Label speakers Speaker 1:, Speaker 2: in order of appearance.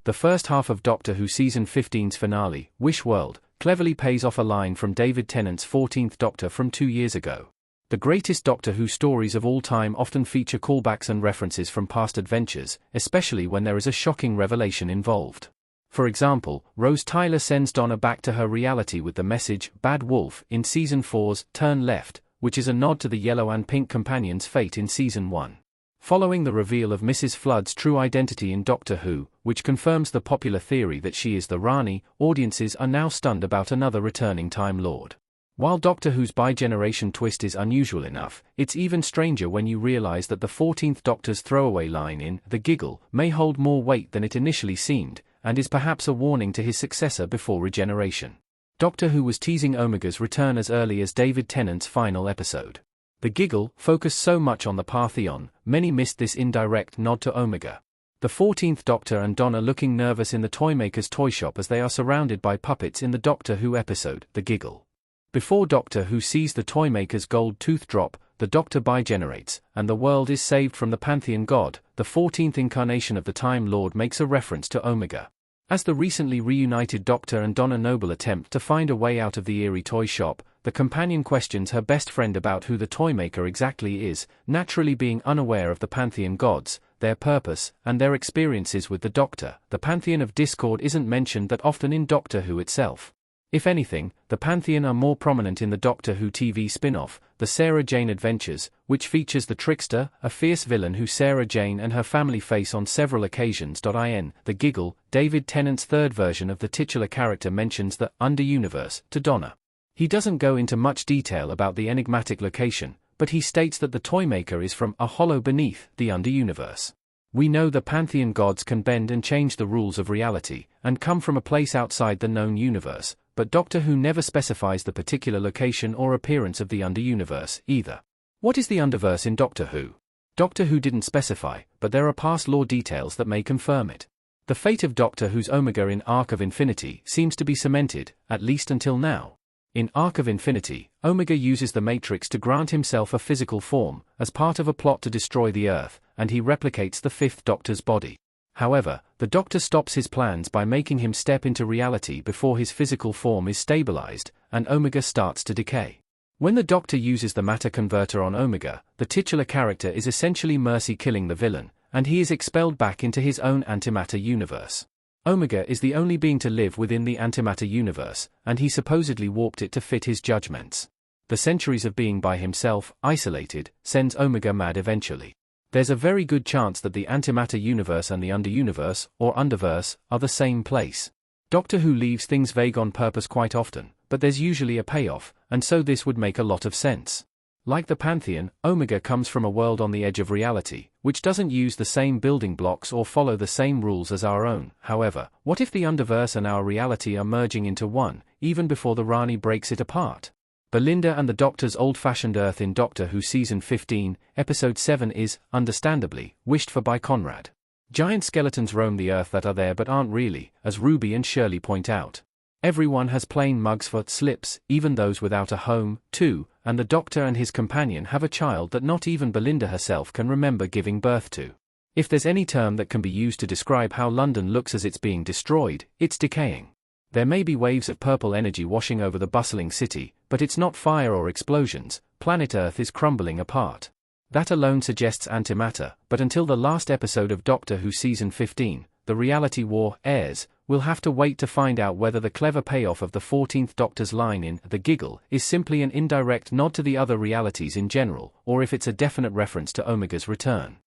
Speaker 1: The first half of Doctor Who Season 15's finale, Wish World, cleverly pays off a line from David Tennant's 14th Doctor from 2 years ago. The greatest Doctor Who stories of all time often feature callbacks and references from past adventures, especially when there is a shocking revelation involved. For example, Rose Tyler sends Donna back to her reality with the message, Bad Wolf, in Season 4's Turn Left, which is a nod to the yellow and pink companion's fate in Season 1. Following the reveal of Mrs. Flood's true identity in Doctor Who, which confirms the popular theory that she is the Rani, audiences are now stunned about another returning Time Lord. While Doctor Who's bi-generation twist is unusual enough, it's even stranger when you realize that the 14th Doctor's throwaway line in The Giggle may hold more weight than it initially seemed, and is perhaps a warning to his successor before regeneration. Doctor Who was teasing Omega's return as early as David Tennant's final episode. The Giggle focused so much on the Parthenon, many missed this indirect nod to Omega. The 14th Doctor and Donna looking nervous in the Toymaker's toy shop as they are surrounded by puppets in the Doctor Who episode, The Giggle. Before Doctor Who sees the Toymaker's gold tooth drop, the Doctor bi-generates, and the world is saved from the Pantheon god. The 14th incarnation of the Time Lord makes a reference to Omega. As the recently reunited Doctor and Donna Noble attempt to find a way out of the eerie toy shop, the companion questions her best friend about who the Toymaker exactly is, naturally being unaware of the Pantheon gods, their purpose, and their experiences with the Doctor. The Pantheon of Discord isn't mentioned that often in Doctor Who itself. If anything, the Pantheon are more prominent in the Doctor Who TV spin-off, The Sarah Jane Adventures, which features the Trickster, a fierce villain who Sarah Jane and her family face on several occasions. In The Giggle, David Tennant's third version of the titular character mentions the Under-Universe to Donna. He doesn't go into much detail about the enigmatic location, but he states that the Toymaker is from a hollow beneath the Under-Universe. We know the Pantheon gods can bend and change the rules of reality, and come from a place outside the known universe, but Doctor Who never specifies the particular location or appearance of the Under-Universe, either. What is the Underverse in Doctor Who? Doctor Who didn't specify, but there are past lore details that may confirm it. The fate of Doctor Who's Omega in Arc of Infinity seems to be cemented, at least until now. In Arc of Infinity, Omega uses the Matrix to grant himself a physical form, as part of a plot to destroy the Earth, and he replicates the Fifth Doctor's body. However, the Doctor stops his plans by making him step into reality before his physical form is stabilized, and Omega starts to decay. When the Doctor uses the matter converter on Omega, the titular character is essentially mercy killing the villain, and he is expelled back into his own antimatter universe. Omega is the only being to live within the antimatter universe, and he supposedly warped it to fit his judgments. The centuries of being by himself, isolated, sends Omega mad eventually. There's a very good chance that the antimatter universe and the Under-Universe, or Underverse, are the same place. Doctor Who leaves things vague on purpose quite often, but there's usually a payoff, and so this would make a lot of sense. Like the Pantheon, Omega comes from a world on the edge of reality, which doesn't use the same building blocks or follow the same rules as our own. However, what if the Underverse and our reality are merging into one, even before the Rani breaks it apart? Belinda and the Doctor's old-fashioned Earth in Doctor Who Season 15, Episode 7 is, understandably, wished for by Conrad. Giant skeletons roam the Earth that are there but aren't really, as Ruby and Shirley point out. Everyone has plain mugs for slips, even those without a home, too, and the Doctor and his companion have a child that not even Belinda herself can remember giving birth to. If there's any term that can be used to describe how London looks as it's being destroyed, it's decaying. There may be waves of purple energy washing over the bustling city, but it's not fire or explosions. Planet Earth is crumbling apart. That alone suggests antimatter, but until the last episode of Doctor Who Season 15, The Reality War, airs, we'll have to wait to find out whether the clever payoff of the 14th Doctor's line in The Giggle is simply an indirect nod to the other realities in general, or if it's a definite reference to Omega's return.